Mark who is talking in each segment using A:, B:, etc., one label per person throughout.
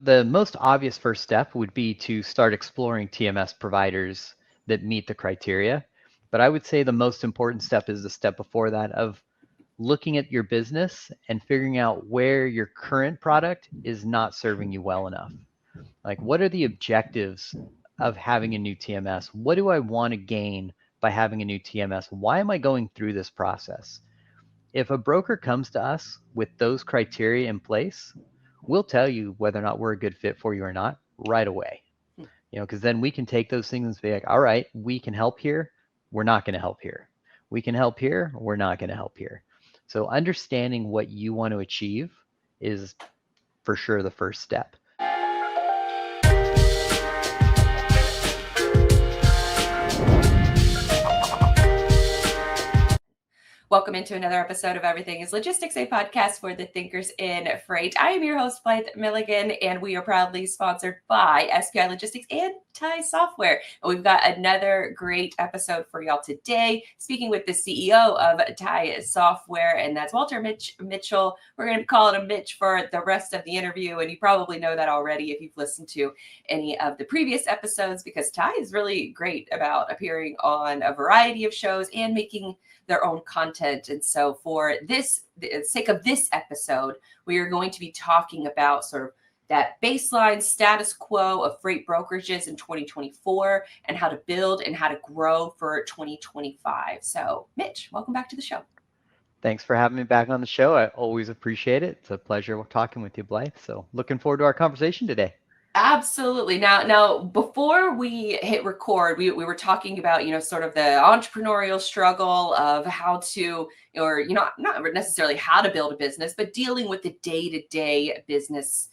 A: The most obvious first step would be to start exploring TMS providers that meet the criteria. But I would say the most important step is the step before that of looking at your business and figuring out where your current product is not serving you well enough. Like, what are the objectives of having a new TMS? What do I want to gain by having a new TMS? Why am I going through this process? If a broker comes to us with those criteria in place, we'll tell you whether or not we're a good fit for you or not right away. Because then we can take those things and be like, all right, we can help here. We're not going to help here. We can help here. We're not going to help here. So understanding what you want to achieve is for sure the first step.
B: Welcome into another episode of Everything is Logistics, a podcast for the thinkers in freight. I am your host, Blythe Brumleve, and we are proudly sponsored by SPI Logistics and Tai Software. And we've got another great episode for y'all today, speaking with the CEO of Tai Software, and that's Walter Mitchell. We're going to be calling him Mitch for the rest of the interview, and you probably know that already if you've listened to any of the previous episodes, because Tai is really great about appearing on a variety of shows and making their own content. And so for the sake of this episode, we are going to be talking about sort of that baseline status quo of freight brokerages in 2024 and how to build and how to grow for 2025. So Mitch, welcome back to the show.
A: Thanks for having me back on the show. I always appreciate it. It's a pleasure talking with you, Blythe. So looking forward to our conversation today.
B: Absolutely. Now, before we hit record, we were talking about, sort of the entrepreneurial struggle of how to, or, not necessarily how to build a business, but dealing with the day-to-day business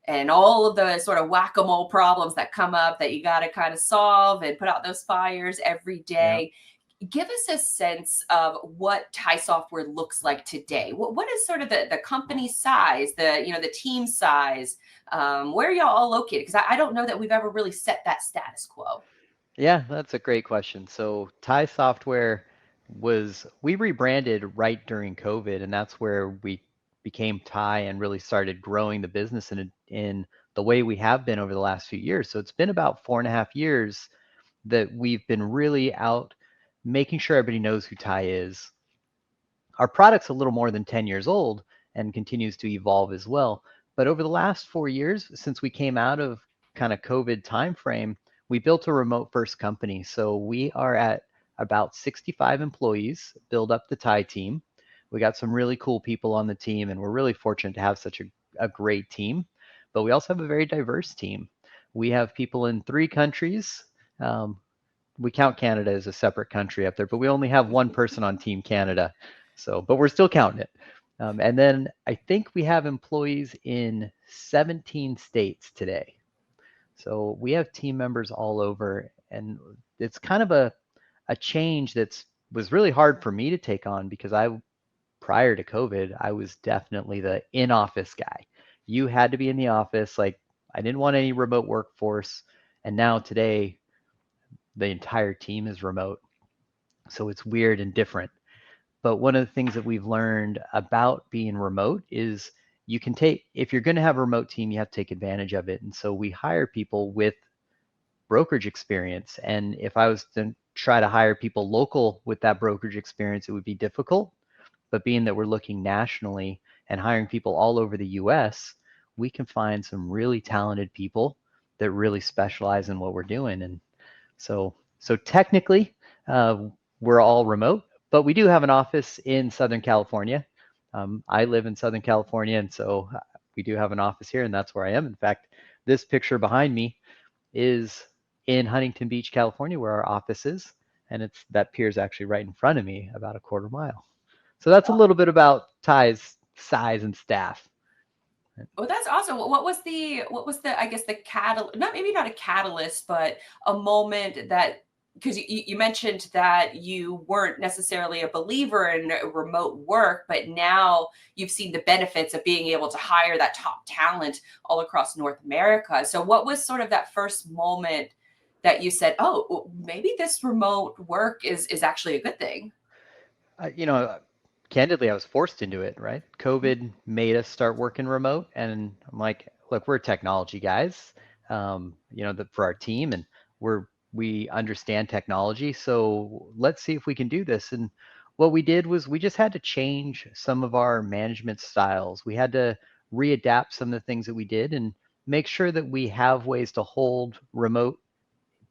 B: and all of the sort of whack-a-mole problems that come up that you got to kind of solve and put out those fires every day. Yeah. Give us a sense of what Tai Software looks like today. What is sort of the company size, the team size? Where are y'all all located? Because I don't know that we've ever really set that status quo.
A: Yeah, that's a great question. So Tai Software we rebranded right during COVID, and that's where we became Tai and really started growing the business in the way we have been over the last few years. So it's been about 4.5 years that we've been really out making sure everybody knows who Tai is. Our product's a little more than 10 years old and continues to evolve as well. But over the last 4 years, since we came out of kind of COVID timeframe, we built a remote first company. So we are at about 65 employees, build up the Tai team. We got some really cool people on the team, and we're really fortunate to have such a great team. But we also have a very diverse team. We have people in 3 countries. We count Canada as a separate country up there, but we only have one person on Team Canada. So, but we're still counting it. And then I think we have employees in 17 states today. So we have team members all over, and it's kind of a change was really hard for me to take on because prior to COVID, I was definitely the in-office guy. You had to be in the office. Like, I didn't want any remote workforce. And now today, the entire team is remote. So it's weird and different. But one of the things that we've learned about being remote is if you're going to have a remote team, you have to take advantage of it. And so we hire people with brokerage experience. And if I was to try to hire people local with that brokerage experience, it would be difficult. But being that we're looking nationally and hiring people all over the US, we can find some really talented people that really specialize in what we're doing. And so technically, we're all remote, but we do have an office in Southern California. I live in Southern California, and so we do have an office here, and that's where I am. In fact, this picture behind me is in Huntington Beach, California, where our office is, and that pier is actually right in front of me, about a quarter mile. So that's a little bit about Tai's size and staff.
B: Well, that's awesome. What was the, I guess, the catalyst, maybe not a catalyst, but a moment that, because you mentioned that you weren't necessarily a believer in remote work, but now you've seen the benefits of being able to hire that top talent all across North America. So what was sort of that first moment that you said, oh, maybe this remote work is actually a good thing?
A: Candidly, I was forced into it, right? COVID made us start working remote, and I'm like, look, we're technology guys, for our team, and we understand technology. So let's see if we can do this. And what we did was we just had to change some of our management styles. We had to readapt some of the things that we did and make sure that we have ways to hold remote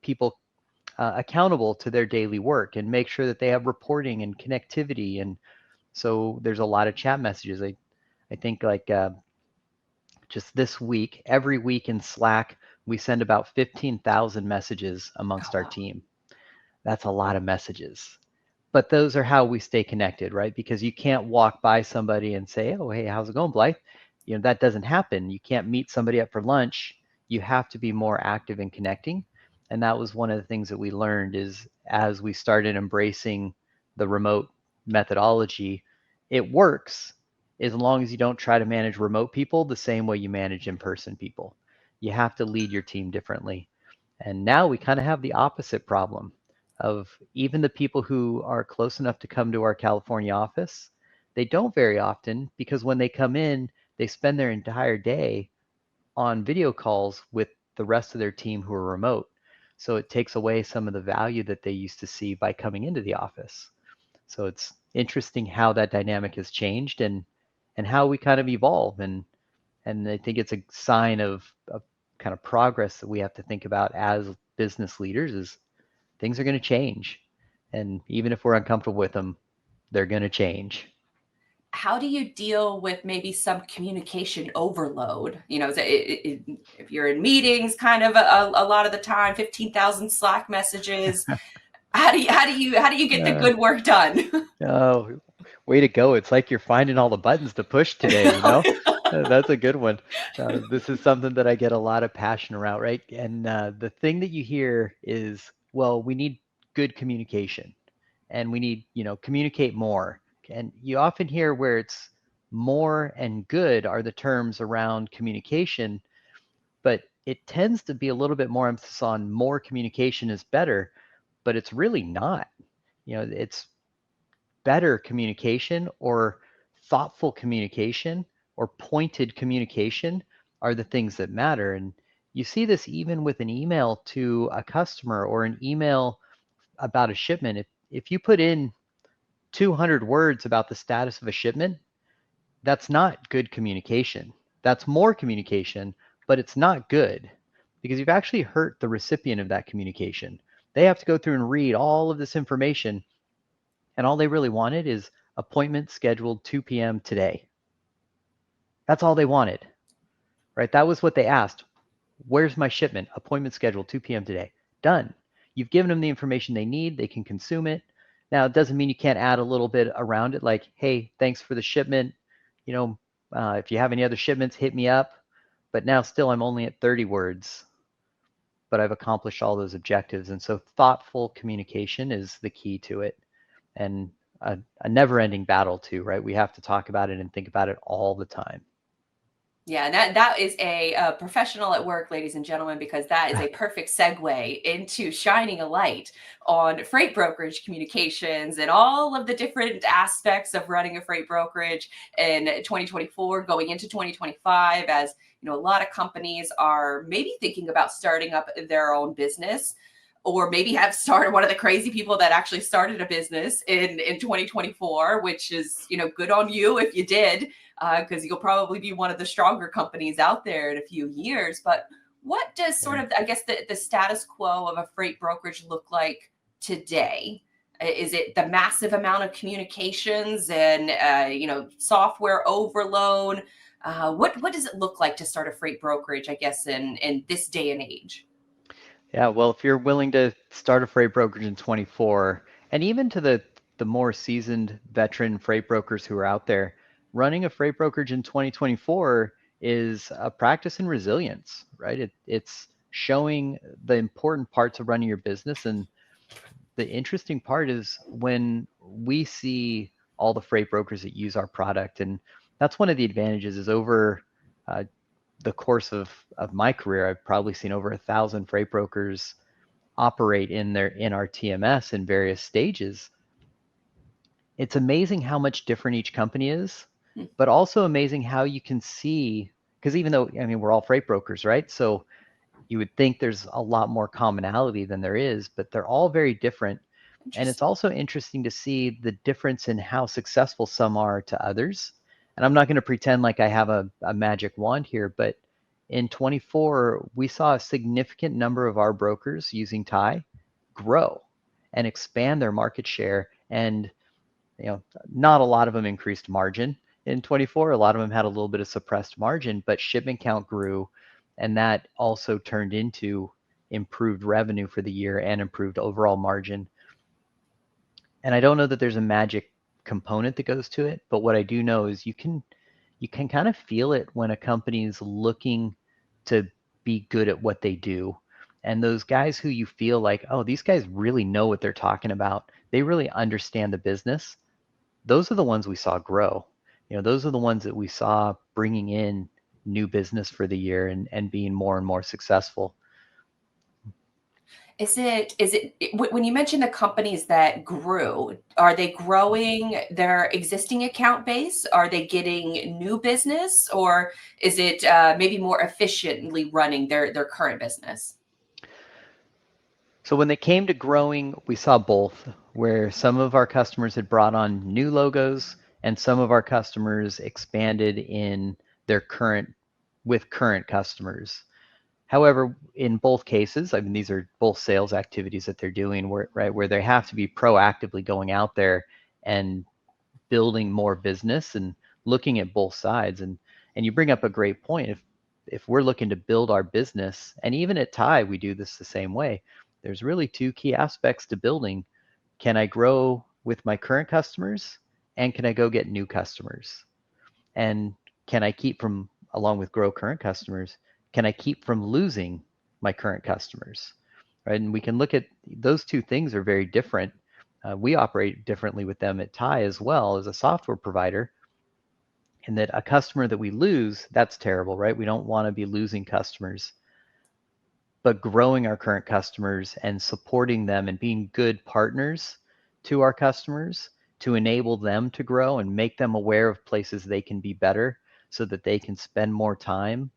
A: people accountable to their daily work and make sure that they have reporting and connectivity. And so there's a lot of chat messages. I think like just this week, every week in Slack, we send about 15,000 messages
B: Oh,
A: amongst our
B: wow.
A: team. That's a lot of messages. But those are how we stay connected, right? Because you can't walk by somebody and say, "Oh, hey, how's it going, Blythe?" That doesn't happen. You can't meet somebody up for lunch. You have to be more active in connecting. And that was one of the things that we learned is as we started embracing the remote methodology, it works as long as you don't try to manage remote people the same way you manage in-person people. You have to lead your team differently. And now we kind of have the opposite problem of even the people who are close enough to come to our California office, they don't very often because when they come in, they spend their entire day on video calls with the rest of their team who are remote. So it takes away some of the value that they used to see by coming into the office. So it's interesting how that dynamic has changed and how we kind of evolve. And I think it's a sign of kind of progress that we have to think about as business leaders is things are going to change. And even if we're uncomfortable with them, they're going to change.
B: How do you deal with maybe some communication overload? If you're in meetings, kind of a lot of the time, 15,000 Slack messages. How do you get the
A: Uh,
B: good work done?
A: oh, way to go. It's like you're finding all the buttons to push today, you know? That's a good one. This is something that I get a lot of passion around, right? And the thing that you hear is, well, we need good communication and we need, communicate more. And you often hear where it's more and good are the terms around communication, but it tends to be a little bit more emphasis on more communication is better, but it's really not. It's better communication or thoughtful communication or pointed communication are the things that matter. And you see this even with an email to a customer or an email about a shipment. If you put in 200 words about the status of a shipment, that's not good communication. That's more communication, but it's not good because you've actually hurt the recipient of that communication. They have to go through and read all of this information, and all they really wanted is appointment scheduled 2 p.m. today. That's all they wanted, right? That was what they asked. Where's my shipment? Appointment scheduled 2 p.m. today. Done. You've given them the information they need. They can consume it. Now, it doesn't mean you can't add a little bit around it, like, hey, thanks for the shipment. You know, if you have any other shipments, hit me up. But now, still, I'm only at 30 words, but I've accomplished all those objectives. And so, thoughtful communication is the key to it, and a never-ending battle too, right? We have to talk about it and think about it all the time.
B: Yeah, that is a professional at work, ladies and gentlemen, because that is a perfect segue into shining a light on freight brokerage communications and all of the different aspects of running a freight brokerage in 2024, going into 2025. As you know, a lot of companies are maybe thinking about starting up their own business, or maybe have started one of the crazy people that actually started a business in 2024, which is, good on you if you did, because you'll probably be one of the stronger companies out there in a few years. But what does sort of, I guess, the status quo of a freight brokerage look like today? Is it the massive amount of communications and, software overload? What does it look like to start a freight brokerage, I guess, in this day and age?
A: Yeah, well, if you're willing to start a freight brokerage in 24, and even to the more seasoned veteran freight brokers who are out there, running a freight brokerage in 2024 is a practice in resilience, right? It's showing the important parts of running your business. And the interesting part is when we see all the freight brokers that use our product, and that's one of the advantages is over uh, the course of my career, I've probably seen over 1,000 freight brokers operate in our TMS in various stages. It's amazing how much different each company is,
B: Hmm.
A: but also amazing how you can see, because even though, I mean, we're all freight brokers, right? So you would think there's a lot more commonality than there is, but they're all very different. And it's
B: Interesting.
A: also interesting to see the difference in how successful some are to others. And I'm not going to pretend like I have a magic wand here, but in 24, we saw a significant number of our brokers using Tai grow and expand their market share. And not a lot of them increased margin in 24. A lot of them had a little bit of suppressed margin, but shipment count grew, and that also turned into improved revenue for the year and improved overall margin. And I don't know that there's a magic component that goes to it, but what I do know is you can kind of feel it when a company is looking to be good at what they do. And those guys who you feel like, oh, these guys really know what they're talking about. They really understand the business. Those are the ones we saw grow. Those are the ones that we saw bringing in new business for the year and being more and more successful.
B: Is it when you mention the companies that grew, are they growing their existing account base? Are they getting new business, or is it maybe more efficiently running their current business?
A: So when they came to growing, we saw both, where some of our customers had brought on new logos and some of our customers expanded in their current customers. However, in both cases, I mean, these are both sales activities that they're doing, where they have to be proactively going out there and building more business and looking at both sides. And you bring up a great point. If we're looking to build our business, and even at Tai, we do this the same way. There's really two key aspects to building. Can I grow with my current customers, and can I go get new customers? And can I keep from, along with grow current customers, can I keep from losing my current customers? Right? And we can look at those two things are very different. We operate differently with them at Tai as well as a software provider, and that a customer that we lose, that's terrible, right? We don't want to be losing customers, but growing our current customers and supporting them and being good partners to our customers to enable them to grow and make them aware of places they can be better so that they can spend more time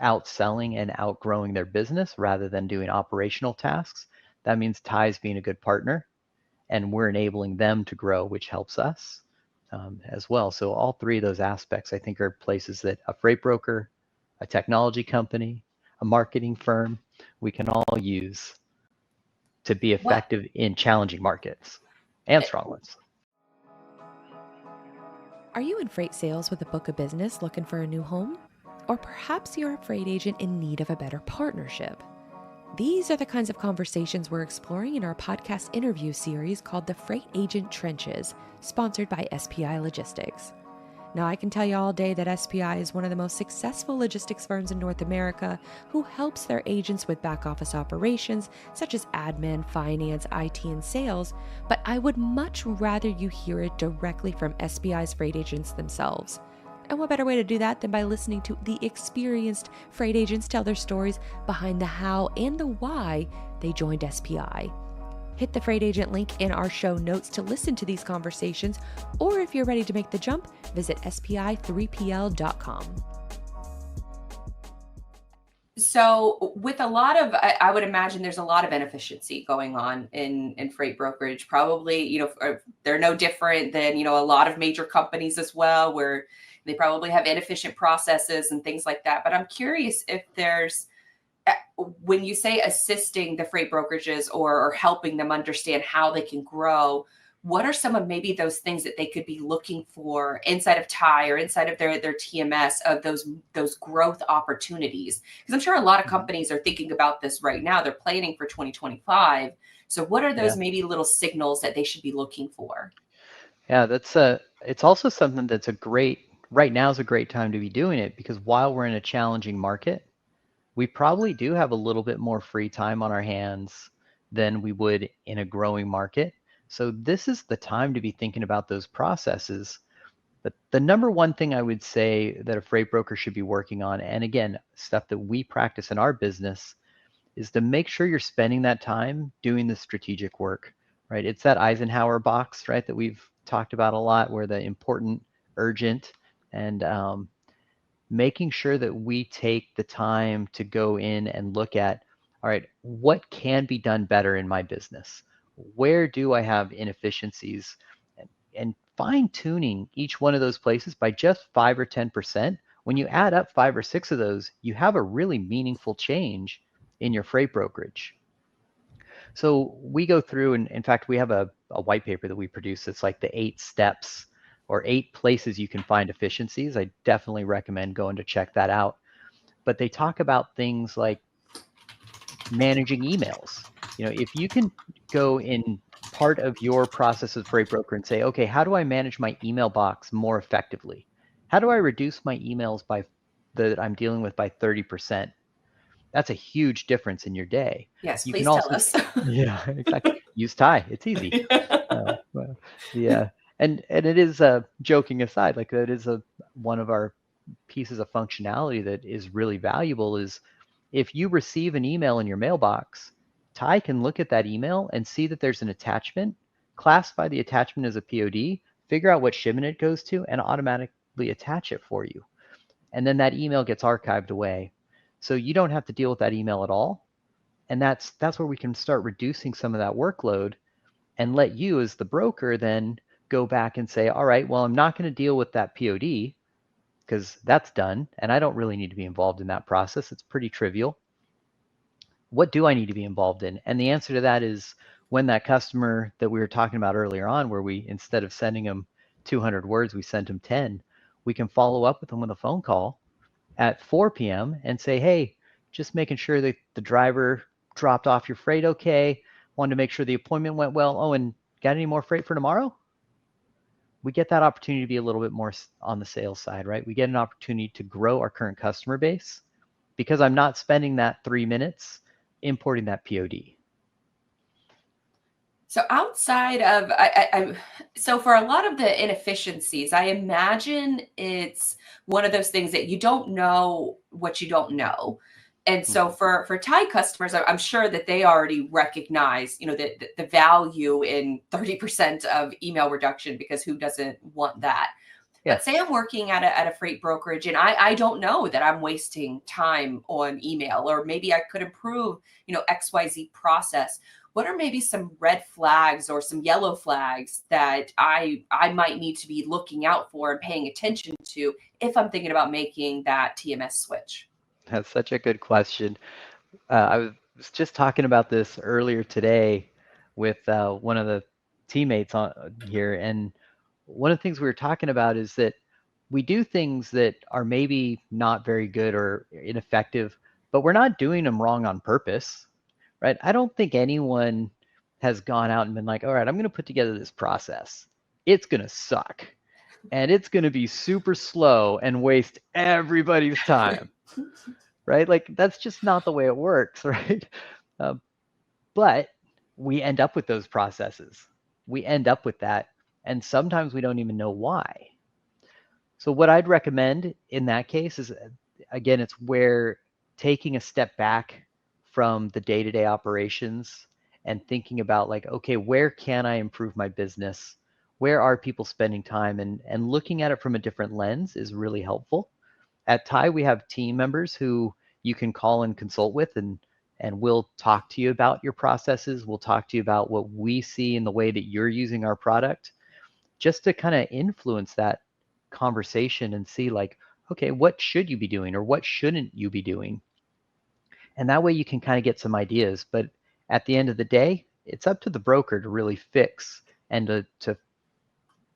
A: outselling and outgrowing their business rather than doing operational tasks. That means Ty's being a good partner and we're enabling them to grow, which helps us as well. So all three of those aspects, I think, are places that a freight broker, a technology company, a marketing firm, we can all use to be
B: What
A: effective in challenging markets and strong ones.
C: Are you in freight sales with a book of business looking for a new home? Or perhaps you're a freight agent in need of a better partnership? These are the kinds of conversations we're exploring in our podcast interview series called The Freight Agent Trenches, sponsored by SPI Logistics. Now, I can tell you all day that SPI is one of the most successful logistics firms in North America who helps their agents with back office operations such as admin, finance, IT, and sales, but I would much rather you hear it directly from SPI's freight agents themselves. And what better way to do that than by listening to the experienced freight agents tell their stories behind the how and the why they joined SPI. Hit the freight agent link in our show notes to listen to these conversations, or if you're ready to make the jump, visit spi3pl.com.
B: So with a lot of, I would imagine there's a lot of inefficiency going on in freight brokerage. Probably, they're no different than, a lot of major companies as well, where they probably have inefficient processes and things like that. But I'm curious if there's, when you say assisting the freight brokerages or helping them understand how they can grow, what are some of maybe those things that they could be looking for inside of Tai or inside of their TMS of those growth opportunities? Because I'm sure a lot of companies are thinking about this right now. They're planning for 2025. So what are those maybe little signals that they should be looking for?
A: Yeah, it's also something that's right now is a great time to be doing it, because while we're in a challenging market, we probably do have a little bit more free time on our hands than we would in a growing market. So this is the time to be thinking about those processes. But the number one thing I would say that a freight broker should be working on, and again, stuff that we practice in our business, is to make sure you're spending that time doing the strategic work, right? It's that Eisenhower box, right, that we've talked about a lot, where the important, urgent, and making sure that we take the time to go in and look at, all right, what can be done better in my business? Where do I have inefficiencies? And fine tuning each one of those places by just 5 or 10%. When you add up 5 or 6 of those, you have a really meaningful change in your freight brokerage. So we go through, and in fact, we have a white paper that we produce. It's like the 8 steps or 8 places you can find efficiencies. I definitely recommend going to check that out. But they talk about things like managing emails. If you can go in part of your process as freight broker and say, okay, how do I manage my email box more effectively? How do I reduce my emails that I'm dealing with by 30%? That's a huge difference in your day.
B: Yes,
A: You can
B: please tell
A: also,
B: us.
A: yeah, exactly. Use Tai. It's easy. Well, yeah, and it is joking aside, like that is one of our pieces of functionality that is really valuable. Is if you receive an email in your mailbox, Tai can look at that email and see that there's an attachment, classify the attachment as a POD, figure out what shipment it goes to, and automatically attach it for you. And then that email gets archived away. So you don't have to deal with that email at all. And that's where we can start reducing some of that workload and let you as the broker then go back and say, all right, well, I'm not going to deal with that POD because that's done. And I don't really need to be involved in that process. It's pretty trivial. What do I need to be involved in? And the answer to that is when that customer that we were talking about earlier on, where we, instead of sending them 200 words, we sent them 10, we can follow up with them with a phone call at 4 p.m. and say, hey, just making sure that the driver dropped off your freight okay. Wanted to make sure the appointment went well. Oh, and got any more freight for tomorrow? We get that opportunity to be a little bit more on the sales side, right? We get an opportunity to grow our current customer base because I'm not spending that 3 minutes importing that POD.
B: So outside of, so for a lot of the inefficiencies, I imagine it's one of those things that you don't know what you don't know. And so for Thai customers, I'm sure that they already recognize, the value in 30% of email reduction, because who doesn't want that?
A: Yeah.
B: But say I'm working at a freight brokerage and I don't know that I'm wasting time on email, or maybe I could improve, XYZ process. What are maybe some red flags or some yellow flags that I might need to be looking out for and paying attention to if I'm thinking about making that TMS switch?
A: That's such a good question. I was just talking about this earlier today with one of the teammates on here, and one of the things we were talking about is that we do things that are maybe not very good or ineffective, but we're not doing them wrong on purpose, right? I don't think anyone has gone out and been like, all right, I'm going to put together this process. It's going to suck and it's going to be super slow and waste everybody's time, right? Like that's just not the way it works, right? But we end up with those processes. We end up with that. And sometimes we don't even know why. So what I'd recommend in that case is, again, it's where taking a step back from the day-to-day operations and thinking about like, okay, where can I improve my business? Where are people spending time? And looking at it from a different lens is really helpful. At Tai, we have team members who you can call and consult with, and we'll talk to you about your processes. We'll talk to you about what we see in the way that you're using our product, just to kind of influence that conversation and see like, okay, what should you be doing or what shouldn't you be doing? And that way you can kind of get some ideas. But at the end of the day, it's up to the broker to really fix and to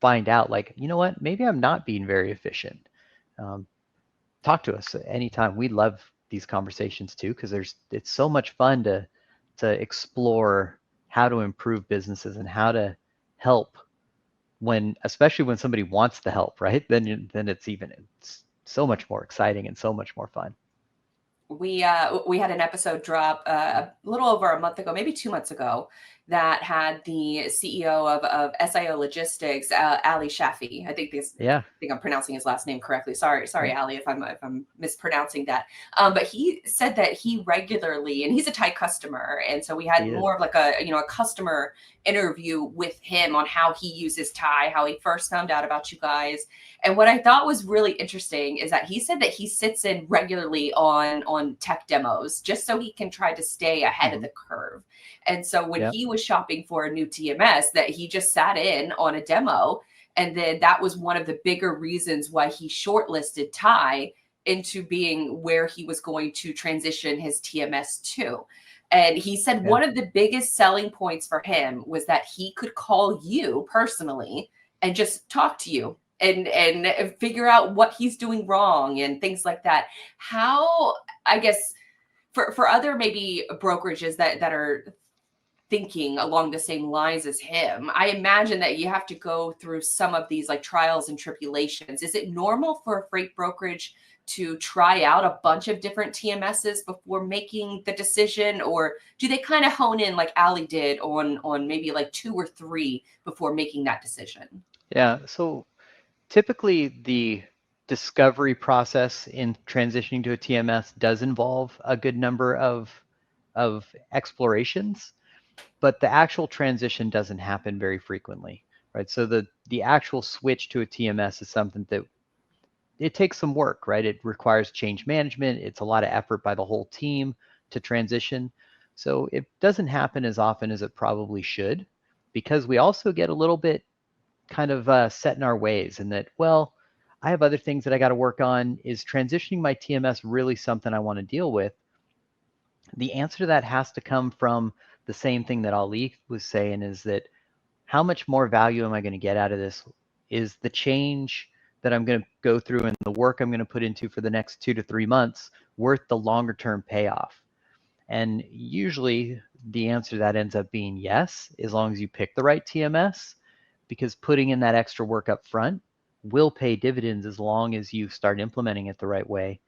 A: find out like, you know what, maybe I'm not being very efficient. Talk to us anytime. We love these conversations too, because it's so much fun to explore how to improve businesses and how to help especially when somebody wants the help, right? Then it's so much more exciting and so much more fun.
B: We had an episode drop a little over a month ago, maybe 2 months ago, that had the CEO of SIO Logistics, Ali Shafi.
A: Yeah.
B: I think I'm pronouncing his last name correctly. Sorry,
A: Yeah.
B: Ali, if I'm mispronouncing that. But he said that he regularly, and he's a Tai customer, and so we had more of like a customer interview with him on how he uses Tai, how he first found out about you guys. And what I thought was really interesting is that he said that he sits in regularly on tech demos just so he can try to stay ahead of the curve. And so when he was shopping for a new TMS, that he just sat in on a demo. And then that was one of the bigger reasons why he shortlisted Tai into being where he was going to transition his TMS to. And he said one of the biggest selling points for him was that he could call you personally and just talk to you and figure out what he's doing wrong and things like that. How, I guess, for other maybe brokerages that are thinking along the same lines as him, I imagine that you have to go through some of these like trials and tribulations. Is it normal for a freight brokerage to try out a bunch of different TMSs before making the decision, or do they kind of hone in like Ali did on maybe like 2 or 3 before making that decision?
A: Yeah, so typically the discovery process in transitioning to a TMS does involve a good number of explorations, but the actual transition doesn't happen very frequently, right? So the actual switch to a TMS is something that it takes some work, right? It requires change management. It's a lot of effort by the whole team to transition. So it doesn't happen as often as it probably should, because we also get a little bit kind of set in our ways, and that, well, I have other things that I got to work on. Is transitioning my TMS really something I want to deal with? The answer to that has to come from the same thing that Ali was saying, is that how much more value am I going to get out of this? Is the change that I'm going to go through and the work I'm going to put into for the next 2 to 3 months worth the longer term payoff? And usually the answer to that ends up being yes, as long as you pick the right TMS, because putting in that extra work up front will pay dividends as long as you start implementing it the right way.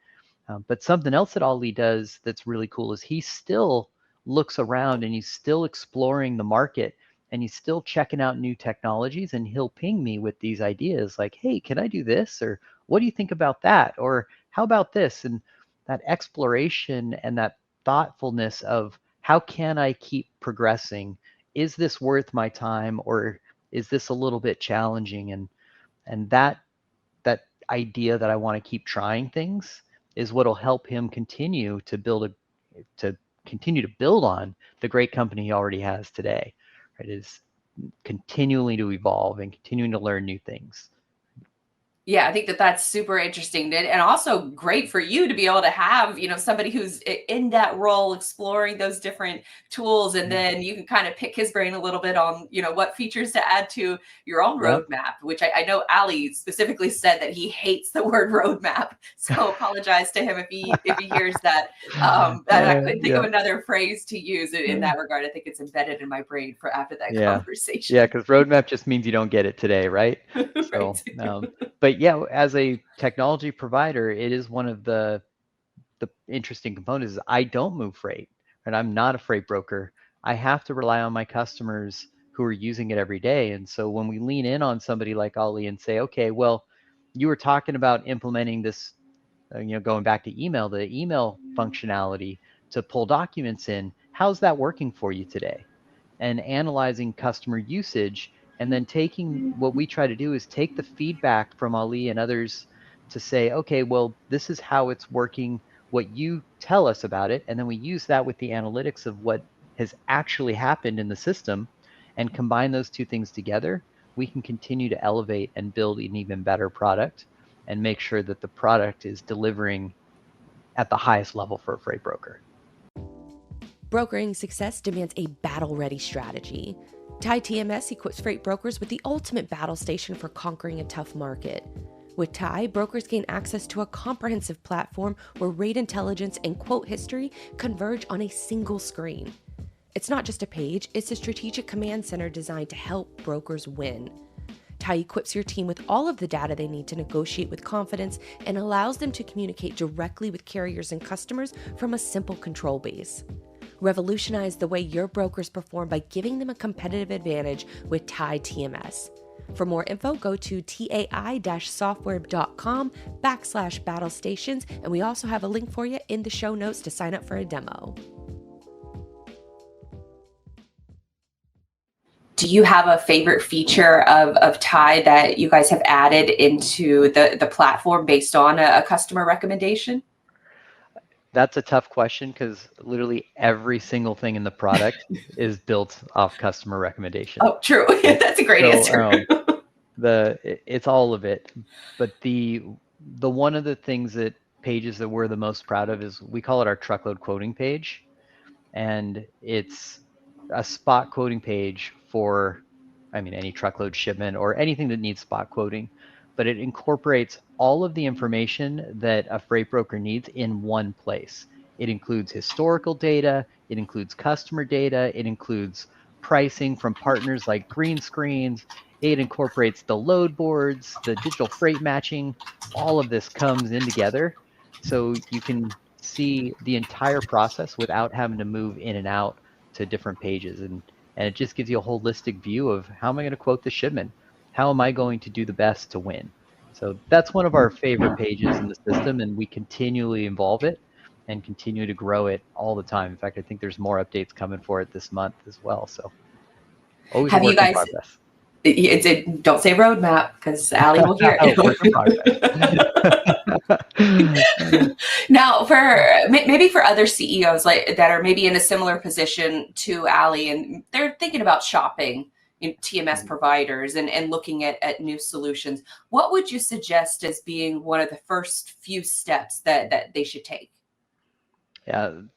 A: But something else that Ali does that's really cool is he still looks around and he's still exploring the market, and he's still checking out new technologies, and he'll ping me with these ideas like, hey, can I do this? Or what do you think about that? Or how about this? And that exploration and that thoughtfulness of how can I keep progressing? Is this worth my time, or is this a little bit challenging? And that idea that I want to keep trying things is what'll help him continue to build on the great company he already has today. Right? Is continually to evolve and continuing to learn new things.
B: Yeah, I think that that's super interesting, and also great for you to be able to have, somebody who's in that role exploring those different tools, and then you can kind of pick his brain a little bit on, what features to add to your own roadmap, which I know Ali specifically said that he hates the word roadmap. So apologize to him if he hears that. I couldn't think of another phrase to use in that regard. I think it's embedded in my brain for after that conversation.
A: Yeah, because roadmap just means you don't get it today, right?
B: Right.
A: So, but yeah, as a technology provider, it is one of the interesting components is I don't move freight, and I'm not a freight broker. I have to rely on my customers who are using it every day. And so when we lean in on somebody like Ali and say, okay, well, you were talking about implementing this, going back to email, the email functionality to pull documents in, how's that working for you today? And analyzing customer usage, and then taking what we try to do is take the feedback from Ali and others to say, okay, well, this is how it's working, what you tell us about it. And then we use that with the analytics of what has actually happened in the system, and combine those two things together. We can continue to elevate and build an even better product and make sure that the product is delivering at the highest level for a freight broker.
C: Brokering success demands a battle-ready strategy. Tai TMS equips freight brokers with the ultimate battle station for conquering a tough market. With Tai, brokers gain access to a comprehensive platform where rate intelligence and quote history converge on a single screen. It's not just a page, it's a strategic command center designed to help brokers win. Tai equips your team with all of the data they need to negotiate with confidence and allows them to communicate directly with carriers and customers from a simple control base. Revolutionize the way your brokers perform by giving them a competitive advantage with Tai TMS. For more info, go to tai-software.com/battle stations, and we also have a link for you in the show notes to sign up for a demo.
B: Do you have a favorite feature of Tai that you guys have added into the platform based on a customer recommendation?
A: That's a tough question because literally every single thing in the product is built off customer recommendation.
B: Oh, true.
A: Right?
B: That's a great answer.
A: It's all of it, but the one of the things that pages that we're the most proud of is we call it our truckload quoting page, and it's a spot quoting page for, I mean, any truckload shipment or anything that needs spot quoting, but it incorporates all of the information that a freight broker needs in one place. It includes historical data, it includes customer data, it includes pricing from partners like Green Screens, it incorporates the load boards, the digital freight matching. All of this comes in together so you can see the entire process without having to move in and out to different pages. And it just gives you a holistic view of how am I going to quote the shipment? How am I going to do the best to win? So that's one of our favorite pages in the system, and we continually evolve it and continue to grow it all the time. In fact, I think there's more updates coming for it this month as well. So always a
B: Have you
A: work in
B: guys,
A: progress.
B: don't say roadmap because Allie will hear it.
A: Work in progress.
B: Now, for maybe for other CEOs like that are maybe in a similar position to Allie, and they're thinking about shopping in TMS providers and looking at new solutions, what would you suggest as being one of the first few steps that they should take?
A: Yeah, one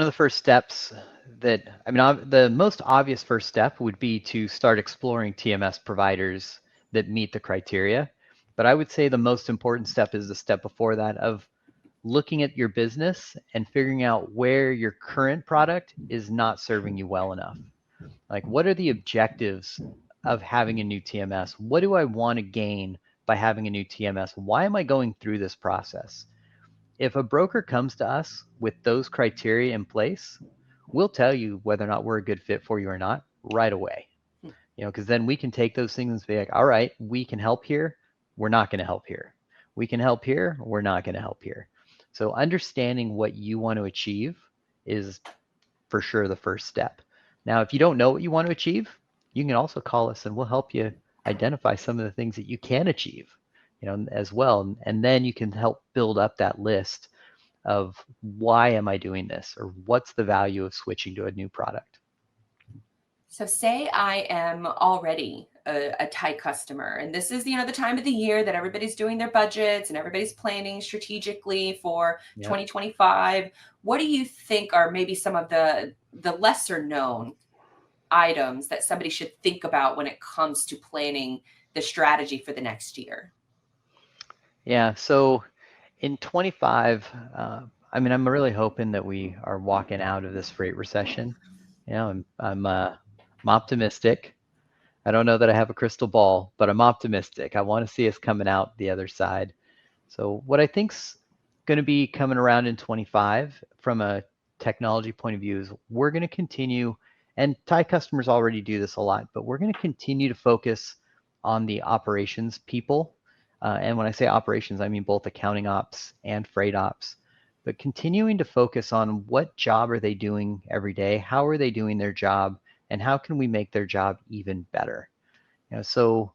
A: of the first steps the most obvious first step would be to start exploring TMS providers that meet the criteria. But I would say the most important step is the step before that of looking at your business and figuring out where your current product is not serving you well enough. Like, what are the objectives of having a new TMS? What do I want to gain by having a new TMS? Why am I going through this process? If a broker comes to us with those criteria in place, we'll tell you whether or not we're a good fit for you or not right away. Because then we can take those things and be like, all right, we can help here. We're not going to help here. We can help here. We're not going to help here. So understanding what you want to achieve is for sure the first step. Now, if you don't know what you want to achieve, you can also call us and we'll help you identify some of the things that you can achieve, as well. And then you can help build up that list of why am I doing this, or what's the value of switching to a new product.
B: So say I am already a Tai customer, and this is, the time of the year that everybody's doing their budgets and everybody's planning strategically for 2025. What do you think are maybe some of the lesser known items that somebody should think about when it comes to planning the strategy for the next year?
A: Yeah, so in 25, I'm really hoping that we are walking out of this freight recession. I'm optimistic. I don't know that I have a crystal ball, but I'm optimistic. I want to see us coming out the other side. So what I think's going to be coming around in 25 from a technology point of view is we're going to continue, and Tai customers already do this a lot, but we're going to continue to focus on the operations people. And when I say operations, I mean both accounting ops and freight ops, but continuing to focus on what job are they doing every day? How are they doing their job? And how can we make their job even better? So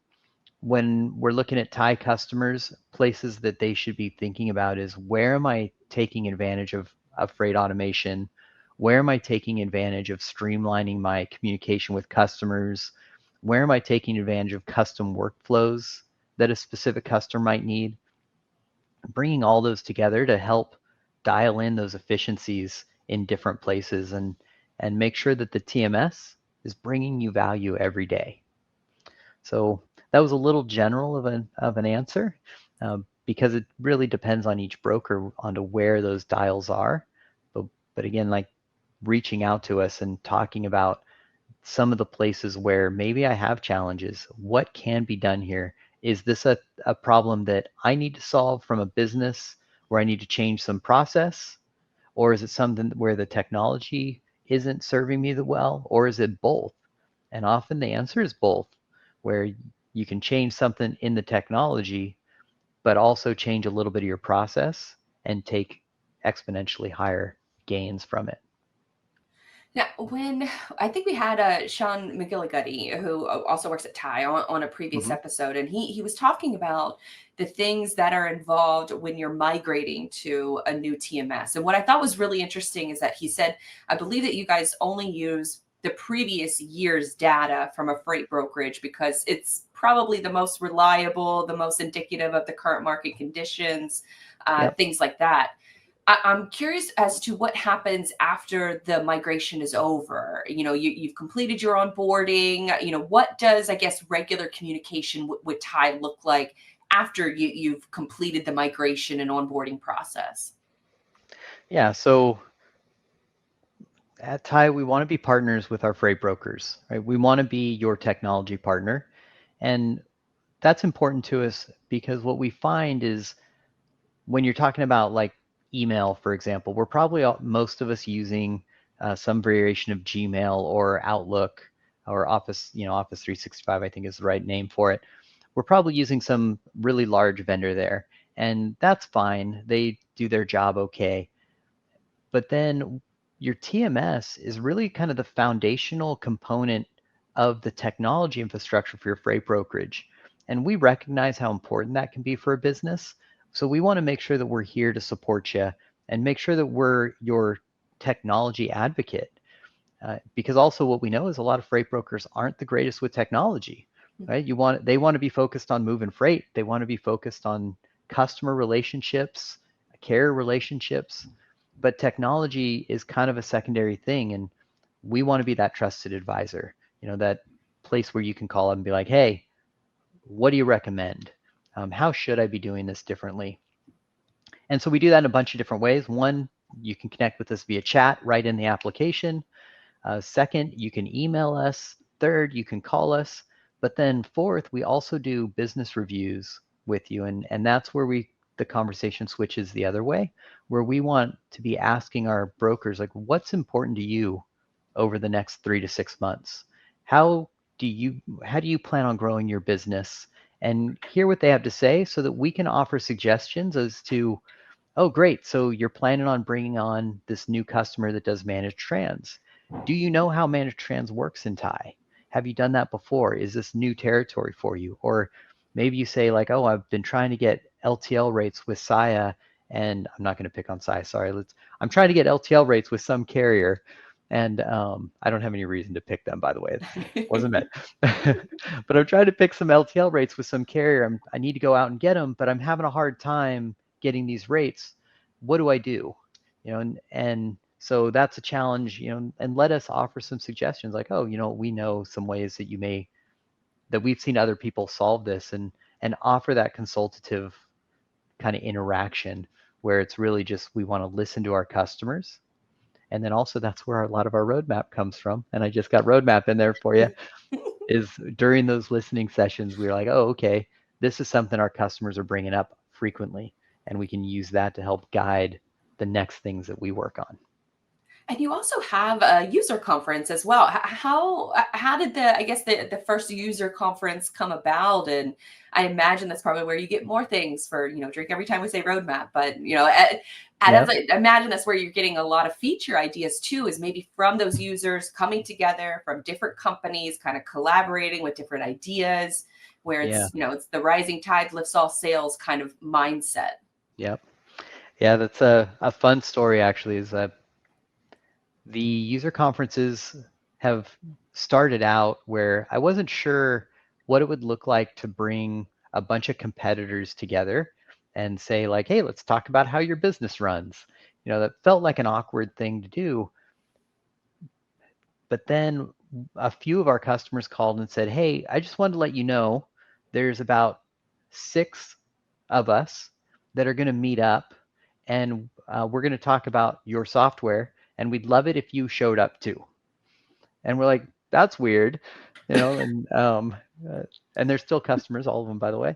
A: when we're looking at Tai customers, places that they should be thinking about is where am I taking advantage of freight automation? Where am I taking advantage of streamlining my communication with customers? Where am I taking advantage of custom workflows that a specific customer might need? Bringing all those together to help dial in those efficiencies in different places and make sure that the TMS is bringing you value every day. So that was a little general of an answer, because it really depends on each broker onto where those dials are. But again, like reaching out to us and talking about some of the places where maybe I have challenges. What can be done here? Is this a problem that I need to solve from a business where I need to change some process? Or is it something where the technology isn't serving me well? Or is it both? And often the answer is both, where you can change something in the technology, but also change a little bit of your process and take exponentially higher gains from it.
B: Now, when I think we had Sean McGillicuddy, who also works at Tai, on a previous
A: Mm-hmm.
B: episode, and he was talking about the things that are involved when you're migrating to a new TMS. And what I thought was really interesting is that he said, I believe that you guys only use the previous year's data from a freight brokerage because it's probably the most reliable, the most indicative of the current market conditions,
A: Yep.
B: things like that. I'm curious as to what happens after the migration is over. You've completed your onboarding. What does, I guess, regular communication with Tai look like after you've completed the migration and onboarding process?
A: Yeah. So at Tai, we want to be partners with our freight brokers, right? We want to be your technology partner. And that's important to us because what we find is when you're talking about like email, for example, we're probably most of us using some variation of Gmail or Outlook or Office, Office 365, I think is the right name for it. We're probably using some really large vendor there, and that's fine. They do their job okay. But then your TMS is really kind of the foundational component of the technology infrastructure for your freight brokerage. And we recognize how important that can be for a business. So we want to make sure that we're here to support you and make sure that we're your technology advocate. Because also what we know is a lot of freight brokers aren't the greatest with technology, right? They want to be focused on moving freight. They want to be focused on customer relationships, carrier relationships, but technology is kind of a secondary thing. And we want to be that trusted advisor, that place where you can call up and be like, hey, what do you recommend? How should I be doing this differently? And so we do that in a bunch of different ways. One, you can connect with us via chat right in the application. Second, you can email us. Third, you can call us. But then fourth, we also do business reviews with you. And that's where the conversation switches the other way, where we want to be asking our brokers, like, what's important to you over the next 3 to 6 months? How how do you plan on growing your business? And hear what they have to say so that we can offer suggestions as to, oh, great. So you're planning on bringing on this new customer that does managed trans. Do you know how managed trans works in Tai? Have you done that before? Is this new territory for you? Or maybe you say like, oh, I've been trying to get LTL rates with Saya, and I'm not going to pick on Saya. Sorry. I'm trying to get LTL rates with some carrier, and I don't have any reason to pick them, by the way. It wasn't meant. But I'm trying to pick some LTL rates with some carrier. I need to go out and get them, but I'm having a hard time getting these rates. What do I do? And so that's a challenge, and let us offer some suggestions like, oh, we know some ways that we've seen other people solve this, and offer that consultative kind of interaction where it's really just we want to listen to our customers. And then also that's where a lot of our roadmap comes from. And I just got roadmap in there for you, is during those listening sessions, we were like, oh, okay, this is something our customers are bringing up frequently, and we can use that to help guide the next things that we work on.
B: And you also have a user conference as well. How did the first user conference come about? And I imagine that's probably where you get more things for, drink every time we say roadmap. But as
A: Yep.
B: I imagine that's where you're getting a lot of feature ideas too, is maybe from those users coming together from different companies, kind of collaborating with different ideas, where
A: Yeah.
B: it's the rising tide lifts all sails kind of mindset.
A: Yep. Yeah, that's a fun story actually, is that the user conferences have started out where I wasn't sure what it would look like to bring a bunch of competitors together and say like, hey, let's talk about how your business runs. That felt like an awkward thing to do. But then a few of our customers called and said, hey, I just wanted to let you know there's about 6 of us that are going to meet up, and we're going to talk about your software, and we'd love it if you showed up too. And we're like, that's weird, and they're still customers, all of them, by the way.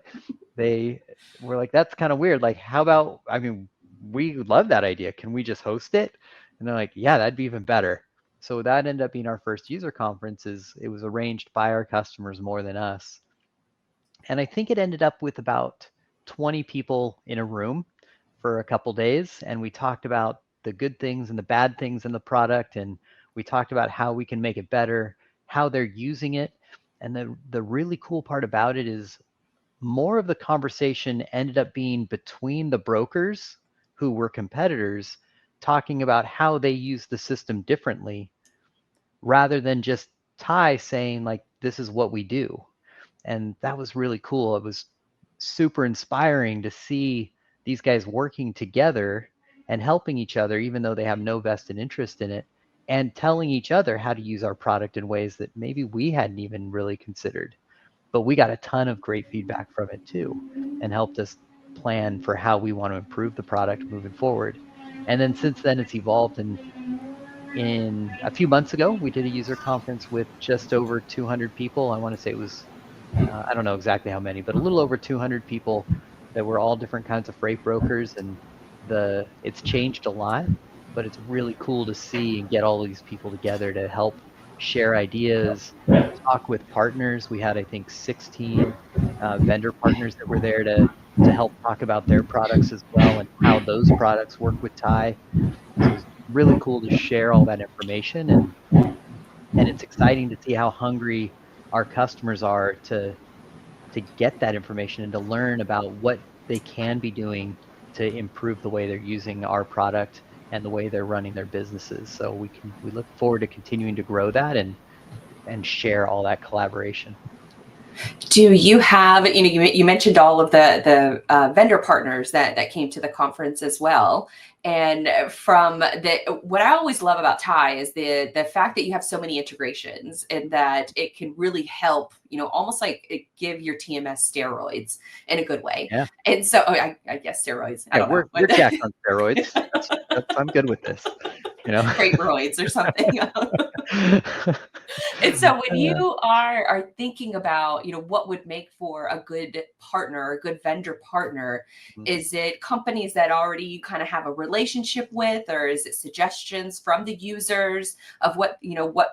A: They were like, that's kind of weird. Like, how about, I mean, we love that idea. Can we just host it? And they're like, yeah, that'd be even better. So that ended up being our first user conference. It was arranged by our customers more than us. And I think it ended up with about 20 people in a room for a couple days. And we talked about the good things and the bad things in the product. And we talked about how we can make it better, how they're using it. And the really cool part about it is more of the conversation ended up being between the brokers who were competitors talking about how they use the system differently rather than just Tai saying like, this is what we do. And that was really cool. It was super inspiring to see these guys working together and helping each other, even though they have no vested interest in it, and telling each other how to use our product in ways that maybe we hadn't even really considered. But we got a ton of great feedback from it too, and helped us plan for how we want to improve the product moving forward. And then since then, it's evolved. And in a few months ago, we did a user conference with just over 200 people. I want to say it was I don't know exactly how many, but a little over 200 people that were all different kinds of freight brokers, and it's changed a lot, but it's really cool to see and get all these people together to help share ideas, talk with partners. We had, I think, 16 vendor partners that were there to help talk about their products as well and how those products work with Tai. So it was really cool to share all that information, and it's exciting to see how hungry our customers are to get that information and to learn about what they can be doing to improve the way they're using our product and the way they're running their businesses. So we look forward to continuing to grow that and share all that collaboration.
B: Do you have, you mentioned all of the vendor partners that came to the conference as well. And what I always love about Tai is the fact that you have so many integrations and that it can really help, almost like it give your TMS steroids in a good way.
A: Yeah.
B: And so I guess steroids. I don't know.
A: We're jacked on steroids. I'm good with this.
B: Freight roids or something. And so when you are thinking about, what would make for a good partner, a good vendor partner, is it companies that already you kind of have a relationship with, or is it suggestions from the users of what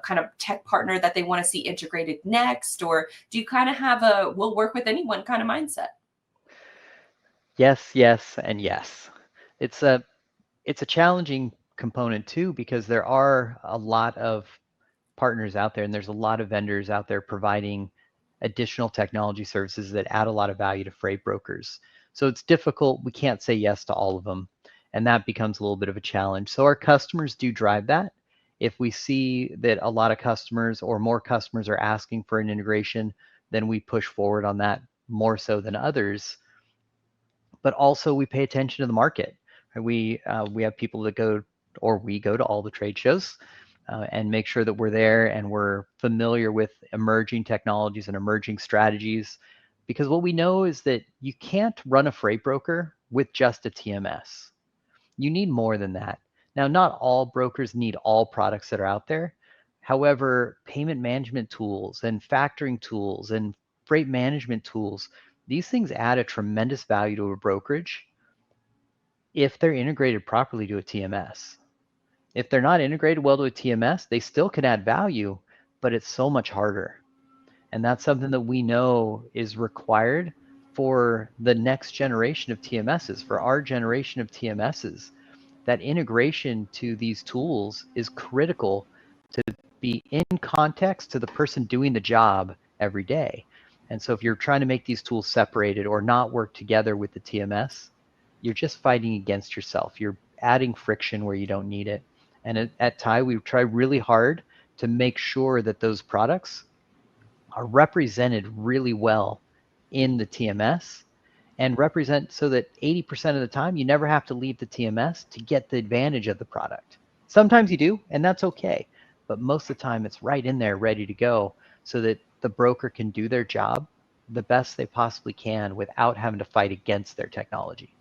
B: kind of tech partner that they want to see integrated next? Or do you kind of have we'll work with anyone kind of mindset?
A: Yes, and yes. It's a challenging component too, because there are a lot of partners out there and there's a lot of vendors out there providing additional technology services that add a lot of value to freight brokers. So it's difficult. We can't say yes to all of them. And that becomes a little bit of a challenge. So our customers do drive that. If we see that a lot of customers or more customers are asking for an integration, then we push forward on that more so than others. But also we pay attention to the market. We have people that we go to all the trade shows and make sure that we're there and we're familiar with emerging technologies and emerging strategies. Because what we know is that you can't run a freight broker with just a TMS. You need more than that. Now, not all brokers need all products that are out there. However, payment management tools and factoring tools and freight management tools, these things add a tremendous value to a brokerage if they're integrated properly to a TMS. If they're not integrated well to a TMS, they still can add value, but it's so much harder. And that's something that we know is required for the next generation of TMSs, for our generation of TMSs. That integration to these tools is critical to be in context to the person doing the job every day. And so if you're trying to make these tools separated or not work together with the TMS, you're just fighting against yourself. You're adding friction where you don't need it. And at Tai, we try really hard to make sure that those products are represented really well in the TMS and represent so that 80% of the time you never have to leave the TMS to get the advantage of the product. Sometimes you do, and that's okay. But most of the time it's right in there ready to go so that the broker can do their job the best they possibly can without having to fight against their technology.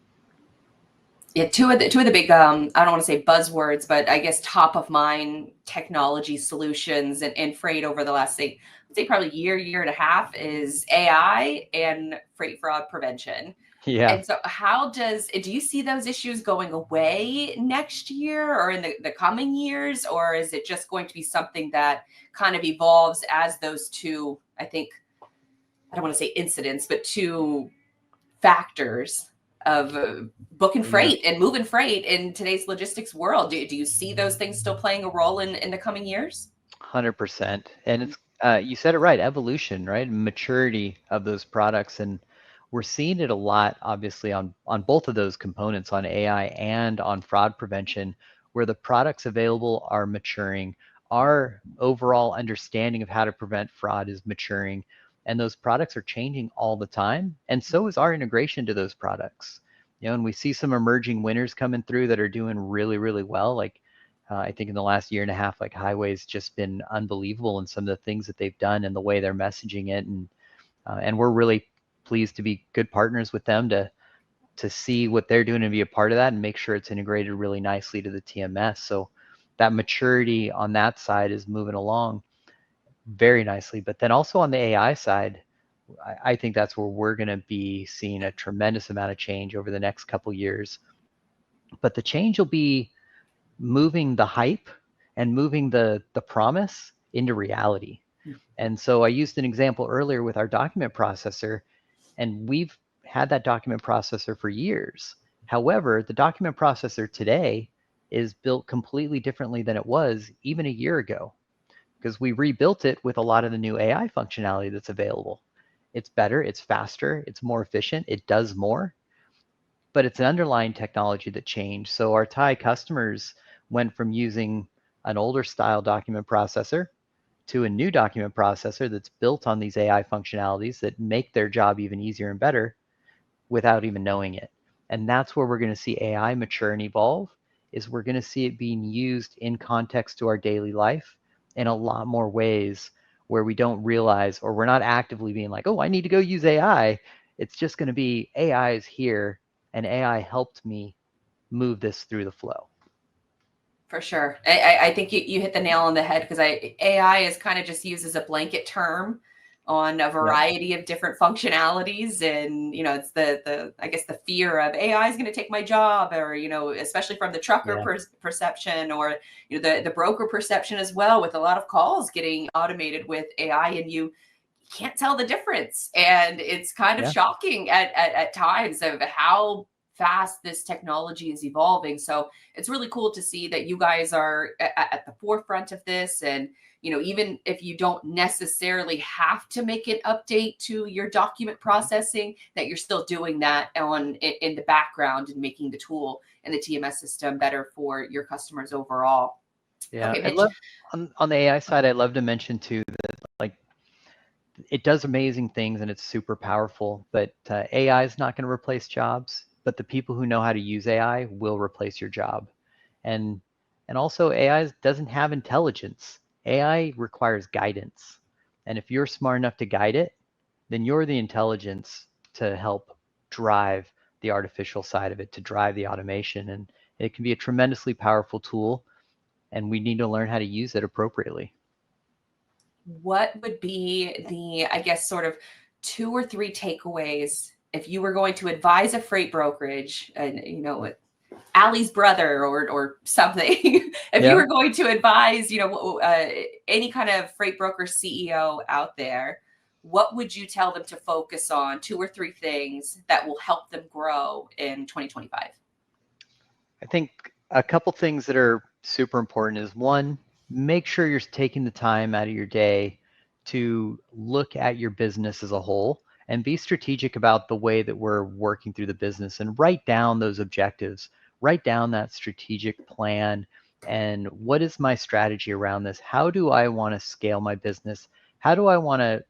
B: Yeah, two of the big I don't want to say buzzwords, but I guess top of mind technology solutions and freight over the last I'd say probably year and a half is AI and freight fraud prevention.
A: Yeah.
B: And so do you see those issues going away next year or in the coming years? Or is it just going to be something that kind of evolves as those two, I think, I don't want to say incidents, but two factors of booking
A: Yeah.
B: freight and moving freight in today's logistics world? Do you see those things still playing a role in the coming years?
A: 100%. And it's you said it right, evolution, right? Maturity of those products. And we're seeing it a lot, obviously, on both of those components, on AI and on fraud prevention, where the products available are maturing. Our overall understanding of how to prevent fraud is maturing, and those products are changing all the time. And so is our integration to those products. And we see some emerging winners coming through that are doing really, really well. Like I think in the last year and a half, like Highway's just been unbelievable in some of the things that they've done and the way they're messaging it, and we're really pleased to be good partners with them to see what they're doing and be a part of that and make sure it's integrated really nicely to the TMS. So that maturity on that side is moving along very nicely. But then also on the AI side, I think that's where we're going to be seeing a tremendous amount of change over the next couple years. But the change will be moving the hype and moving the promise into reality. And so I used an example earlier with our document processor, and we've had that document processor for years. However, the document processor today is built completely differently than it was even a year ago, because we rebuilt it with a lot of the new AI functionality that's available. It's better, it's faster, it's more efficient, it does more, but it's an underlying technology that changed. So our Thai customers went from using an older style document processor to a new document processor that's built on these AI functionalities that make their job even easier and better without even knowing it. And that's where we're going to see AI mature and evolve, is we're going to see it being used in context to our daily life in a lot more ways where we don't realize, or we're not actively being like, oh, I need to go use AI. It's just going to be AI is here and AI helped me move this through the flow.
B: For sure. I think you hit the nail on the head, because AI is kind of just used as a blanket term on a variety of different functionalities. And, it's the I guess the fear of AI is going to take my job, or, especially from the trucker perception, or, the broker perception as well, with a lot of calls getting automated with AI, and you can't tell the difference. And it's kind of shocking at times of how fast this technology is evolving. So it's really cool to see that you guys are at the forefront of this. And, even if you don't necessarily have to make an update to your document processing, that you're still doing that in the background and making the tool and the TMS system better for your customers overall.
A: Yeah,
B: Okay,
A: I
B: Mitch.
A: love on the AI side, I love to mention too that like it does amazing things and it's super powerful, but AI is not going to replace jobs, but the people who know how to use AI will replace your job. And also AI doesn't have intelligence. AI requires guidance. And if you're smart enough to guide it, then you're the intelligence to help drive the artificial side of it, to drive the automation. And it can be a tremendously powerful tool, and we need to learn how to use it appropriately.
B: What would be the, I guess, sort of 2 or 3 takeaways if you were going to advise a freight brokerage, and Allie's brother or something, if you were going to advise, any kind of freight broker CEO out there, what would you tell them to focus on, 2 or 3 things that will help them grow in 2025?
A: I think a couple things that are super important is, one, make sure you're taking the time out of your day to look at your business as a whole and be strategic about the way that we're working through the business, and write down those objectives, write down that strategic plan. And what is my strategy around this? How do I want to scale my business? How do I want to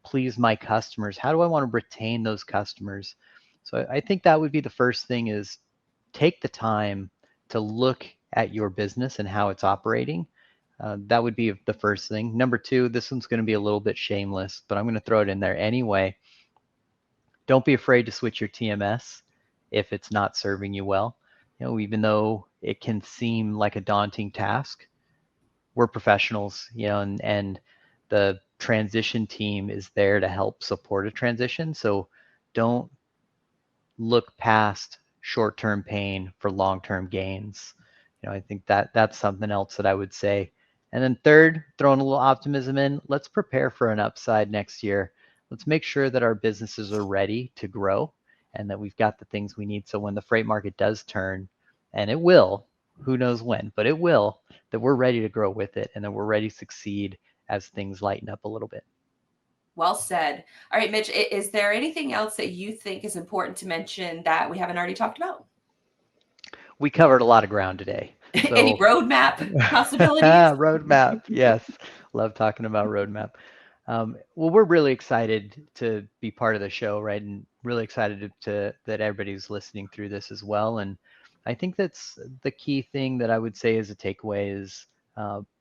A: please my customers? How do I want to retain those customers? So I think that would be the first thing, is take the time to look at your business and how it's operating. That would be the first thing. Number two, this one's going to be a little bit shameless, but I'm going to throw it in there anyway. Don't be afraid to switch your TMS if it's not serving you well. Even though it can seem like a daunting task, we're professionals, and the transition team is there to help support a transition. So don't look past short-term pain for long-term gains. I think that's something else that I would say. And then third, throwing a little optimism in, let's prepare for an upside next year. Let's make sure that our businesses are ready to grow and that we've got the things we need. So when the freight market does turn, and it will, who knows when, but it will, that we're ready to grow with it and that we're ready to succeed as things lighten up a little bit.
B: Well said. All right, Mitch, is there anything else that you think is important to mention that we haven't already talked about?
A: We covered a lot of ground today. So,
B: any roadmap possibilities?
A: Roadmap, yes. Love talking about roadmap. Well, we're really excited to be part of the show, right? And really excited that everybody's listening through this as well. And I think that's the key thing that I would say as a takeaway is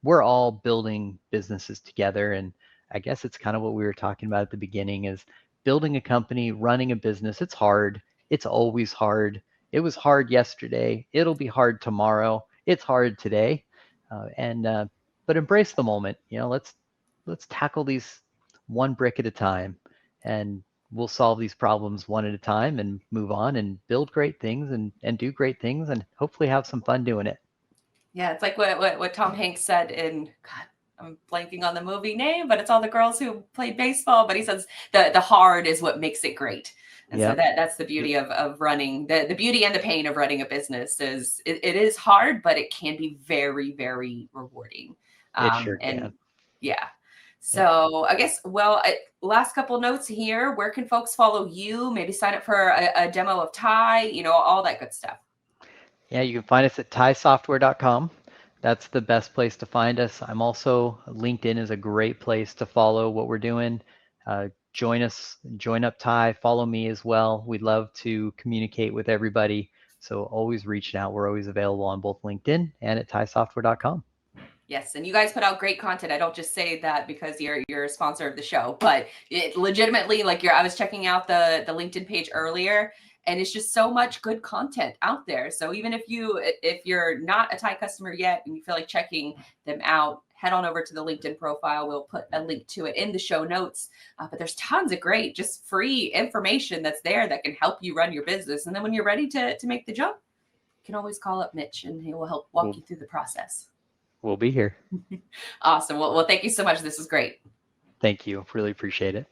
A: we're all building businesses together. And I guess it's kind of what we were talking about at the beginning is building a company, running a business. It's hard. It's always hard. It was hard yesterday. It'll be hard tomorrow. It's hard today. But embrace the moment. Let's tackle these one brick at a time, and we'll solve these problems one at a time and move on and build great things and do great things and hopefully have some fun doing it.
B: Yeah, it's like what Tom Hanks said in, God, I'm blanking on the movie name, but it's all the girls who played baseball. But he says the hard is what makes it great. And so that's the beauty of running, the beauty and the pain of running a business is it is hard, but it can be very, very rewarding.
A: It sure can.
B: Yeah. So I guess, last couple notes here. Where can folks follow you? Maybe sign up for a demo of Tai, all that good stuff.
A: Yeah, you can find us at taisoftware.com. That's the best place to find us. I'm also, LinkedIn is a great place to follow what we're doing. Join us, join up Tai, follow me as well. We'd love to communicate with everybody. So always reaching out. We're always available on both LinkedIn and at taisoftware.com.
B: Yes, and you guys put out great content. I don't just say that because you're a sponsor of the show, but it legitimately, I was checking out the LinkedIn page earlier, and it's just so much good content out there. So even if you're not a Tai customer yet and you feel like checking them out, head on over to the LinkedIn profile. We'll put a link to it in the show notes. But there's tons of great, just free information that's there that can help you run your business. And then when you're ready to make the jump, you can always call up Mitch and he will help walk you through the process.
A: We'll be here.
B: Awesome. Well, thank you so much. This is great.
A: Thank you. Really appreciate it.